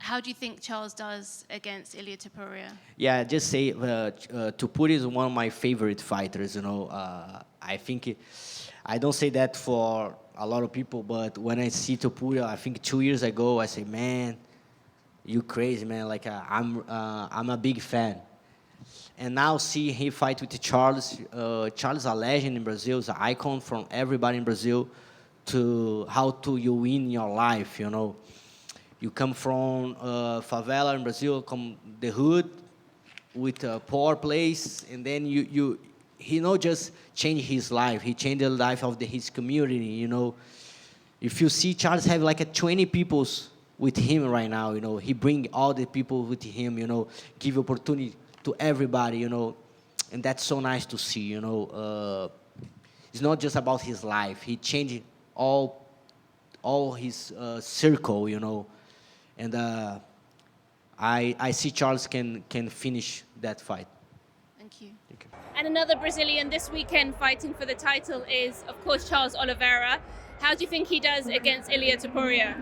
How do you think Charles does against Ilia Topuria? Yeah, just say Topuria is one of my favorite fighters. I think I don't say that for a lot of people, but when I see Topuria, I think 2 years ago, I say, man, you crazy, man. Like I'm a big fan. And now see he fight with Charles. Charles is a legend in Brazil. He's an icon from everybody in Brazil to how to you win your life, You come from favela in Brazil, come the hood with a poor place, and then he not just changed his life, he changed the life of his community, If you see Charles have like 20 people with him right now, he bring all the people with him, give opportunity to everybody, and that's so nice to see, It's not just about his life, he changed all his circle, And I see Charles can finish that fight. Thank you. Thank you. And another Brazilian this weekend fighting for the title is, of course, Charles Oliveira. How do you think he does against Ilia Topuria?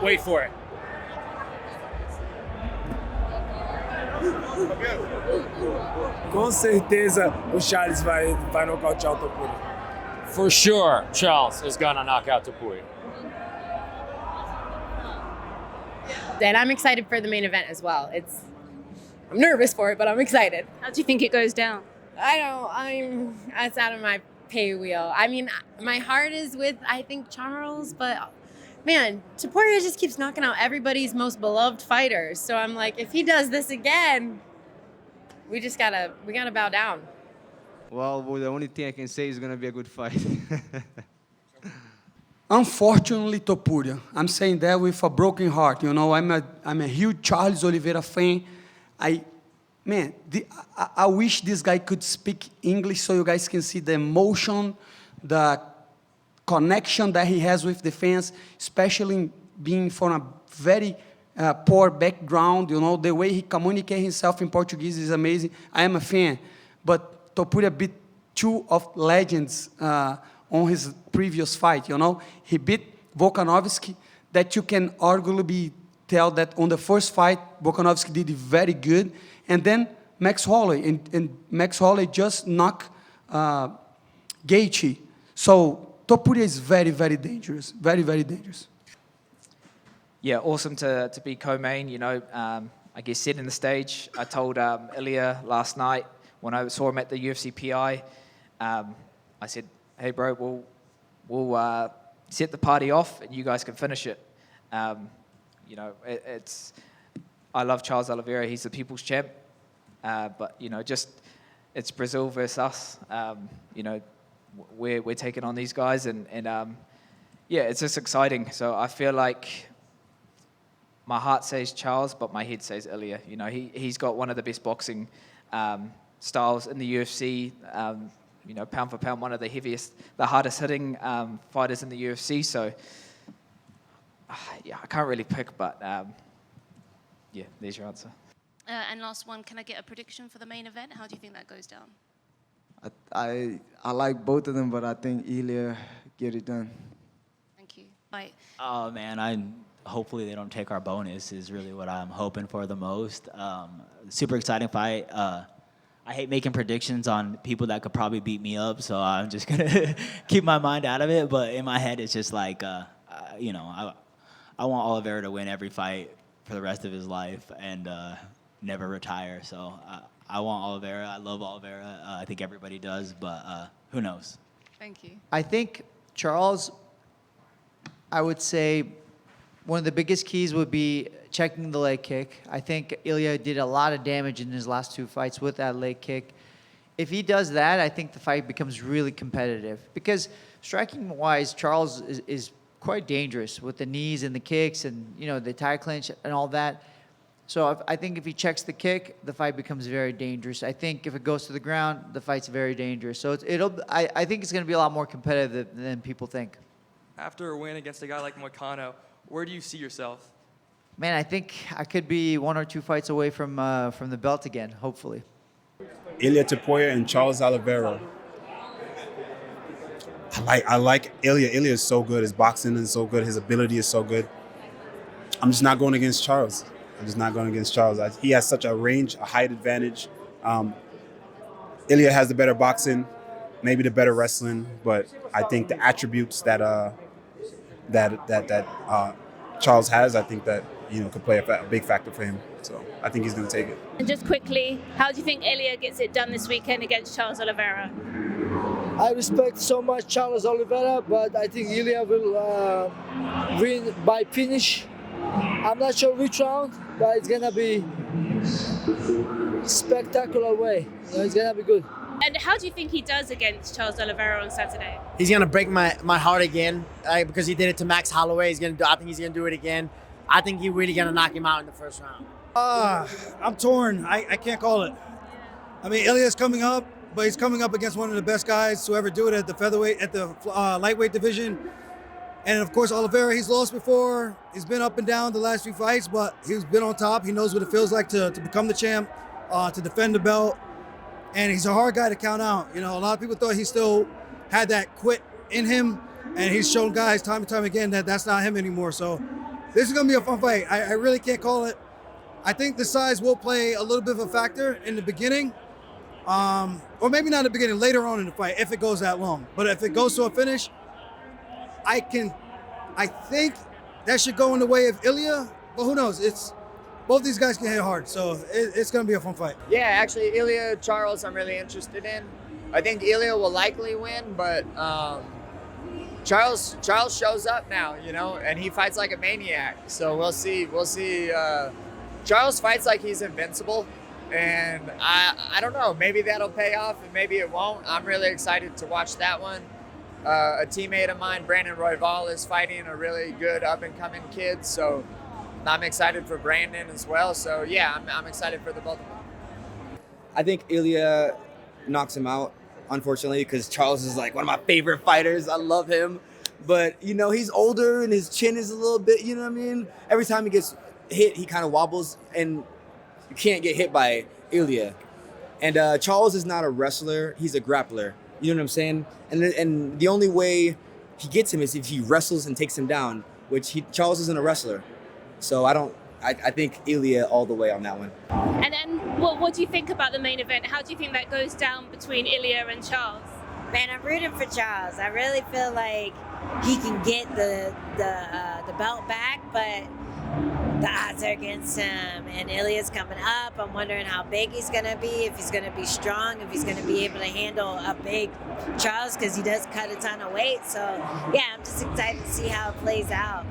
Wait for it. Com certeza o Charles vai nocautear o Topuria. For sure, Charles is gonna knock out Topuria. And I'm excited for the main event as well. I'm nervous for it, but I'm excited. How do you think it goes down? It's out of my pay wheel. I mean, my heart is with, I think, Charles, but man, Topuria just keeps knocking out everybody's most beloved fighters. So I'm like, if he does this again, we gotta bow down. Well, the only thing I can say is going to be a good fight. Unfortunately, Topuria. I'm saying that with a broken heart. I'm a huge Charles Oliveira fan. I wish this guy could speak English so you guys can see the emotion, the connection that he has with the fans, especially being from a very poor background. The way he communicates himself in Portuguese is amazing. I am a fan, but Topuria beat two of legends on his previous fight, He beat Volkanovski, that you can arguably tell that on the first fight, Volkanovski did very good. And then Max Holloway, and Max Holloway just knocked Gaethje. So Topuria is very, very dangerous, very, very dangerous. Yeah, awesome to be co-main, I guess setting the stage. I told Ilia last night when I saw him at the UFC PI, I said, hey bro, we'll set the party off and you guys can finish it. I love Charles Oliveira, he's the people's champ, but it's Brazil versus us. We're taking on these guys and it's just exciting. So I feel like my heart says Charles, but my head says Ilia. He's got one of the best boxing styles in the UFC. Pound for pound, one of the hardest hitting fighters in the UFC. So, I can't really pick, but there's your answer. And last one, can I get a prediction for the main event? How do you think that goes down? I like both of them, but I think Ilia get it done. Thank you. Bye. Oh, man, hopefully they don't take our bonus is really what I'm hoping for the most. Super exciting fight. I hate making predictions on people that could probably beat me up, so I'm just going to keep my mind out of it. But in my head, it's just like, I want Oliveira to win every fight for the rest of his life and never retire. So I want Oliveira. I love Oliveira. I think everybody does, but who knows? Thank you. I think Charles, I would say one of the biggest keys would be checking the leg kick. I think Ilia did a lot of damage in his last two fights with that leg kick. If he does that, I think the fight becomes really competitive. Because striking-wise, Charles is quite dangerous with the knees and the kicks and, the tie clinch and all that. So I think if he checks the kick, the fight becomes very dangerous. I think if it goes to the ground, the fight's very dangerous. So I think it's going to be a lot more competitive than people think. After a win against a guy like Moicano, where do you see yourself? Man, I think I could be 1 or 2 fights away from the belt again, hopefully. Ilia Topuria and Charles Oliveira. I like Ilia. Ilia is so good. His boxing is so good. His ability is so good. I'm just not going against Charles. He has such a range, a height advantage. Ilia has the better boxing, maybe the better wrestling, but I think the attributes that Charles has, I think that could play a big factor for him. So I think he's going to take it. And just quickly, how do you think Ilia gets it done this weekend against Charles Oliveira? I respect so much Charles Oliveira, but I think Ilia will win by finish. I'm not sure which round, but it's gonna be spectacular way. It's gonna be good. And how do you think he does against Charles Oliveira on Saturday? He's gonna break my heart again because he did it to Max Holloway. I think he's gonna do it again. I think he's really gonna knock him out in the first round. I'm torn. I can't call it. I mean, Ilia's coming up, but he's coming up against one of the best guys to ever do it at the featherweight, at the lightweight division. And of course, Oliveira, he's lost before. He's been up and down the last few fights, but he's been on top. He knows what it feels like to become the champ, to defend the belt. And he's a hard guy to count out. A lot of people thought he still had that quit in him, and he's shown guys time and time again that that's not him anymore. So this is going to be a fun fight. I really can't call it. I think the size will play a little bit of a factor in the beginning, or maybe not in the beginning, later on in the fight, if it goes that long. But if it goes to a finish, I think that should go in the way of Ilia, but who knows? Both these guys can hit hard, so it's going to be a fun fight. Yeah, actually, Ilia Charles, I'm really interested in. I think Ilia will likely win, but Charles shows up now, and he fights like a maniac. So we'll see. Charles fights like he's invincible, and I don't know. Maybe that'll pay off, and maybe it won't. I'm really excited to watch that one. A teammate of mine, Brandon Royval, is fighting a really good up-and-coming kid, so I'm excited for Brandon as well. So yeah, I'm excited for the both of them. I think Ilia knocks him out, unfortunately, because Charles is like one of my favorite fighters. I love him, but he's older and his chin is a little bit, you know what I mean? Every time he gets hit, he kind of wobbles, and you can't get hit by Ilia. And Charles is not a wrestler; he's a grappler. You know what I'm saying? And the only way he gets him is if he wrestles and takes him down, which Charles isn't a wrestler. So I think Ilia all the way on that one. And then what do you think about the main event? How do you think that goes down between Ilia and Charles? Man, I'm rooting for Charles. I really feel like he can get the belt back, but the odds are against him. And Ilia's coming up. I'm wondering how big he's going to be, if he's going to be strong, if he's going to be able to handle a big Charles, because he does cut a ton of weight. So, yeah, I'm just excited to see how it plays out.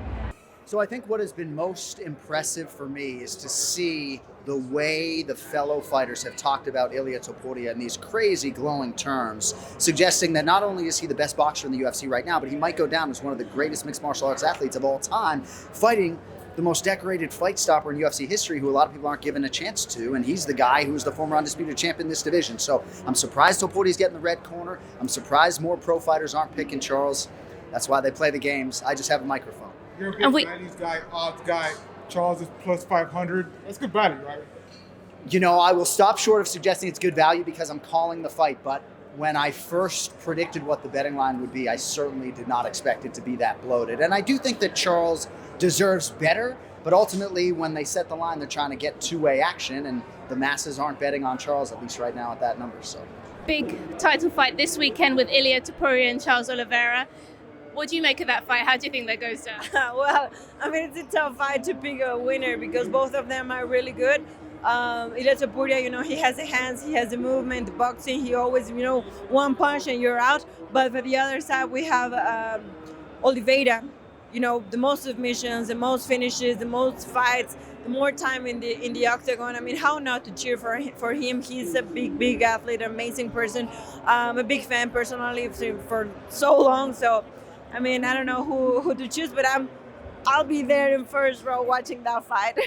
So I think what has been most impressive for me is to see the way the fellow fighters have talked about Ilia Topuria in these crazy glowing terms, suggesting that not only is he the best boxer in the UFC right now, but he might go down as one of the greatest mixed martial arts athletes of all time, fighting the most decorated fight stopper in UFC history, who a lot of people aren't given a chance to, and he's the guy who's the former undisputed champ in this division. So I'm surprised Topuria's getting the red corner. I'm surprised more pro fighters aren't picking Charles. That's why they play the games. I just have a microphone. You're a big Chinese guy, odds guy. Charles is plus 500. That's good value, right? I will stop short of suggesting it's good value because I'm calling the fight, but when I first predicted what the betting line would be, I certainly did not expect it to be that bloated. And I do think that Charles deserves better, but ultimately when they set the line, they're trying to get two-way action, and the masses aren't betting on Charles, at least right now at that number. So, big title fight this weekend with Ilia Topuria and Charles Oliveira. What do you make of that fight? How do you think that goes down? Well, I mean, it's a tough fight to pick a winner because both of them are really good. Ilia Topuria, he has the hands, he has the movement, the boxing, he always, one punch and you're out. But for the other side, we have Oliveira, the most submissions, the most finishes, the most fights, the more time in the octagon. I mean, how not to cheer for him? He's a big athlete, amazing person. I'm a big fan personally for so long. So, I mean, I don't know who to choose, but I'll be there in first row watching that fight.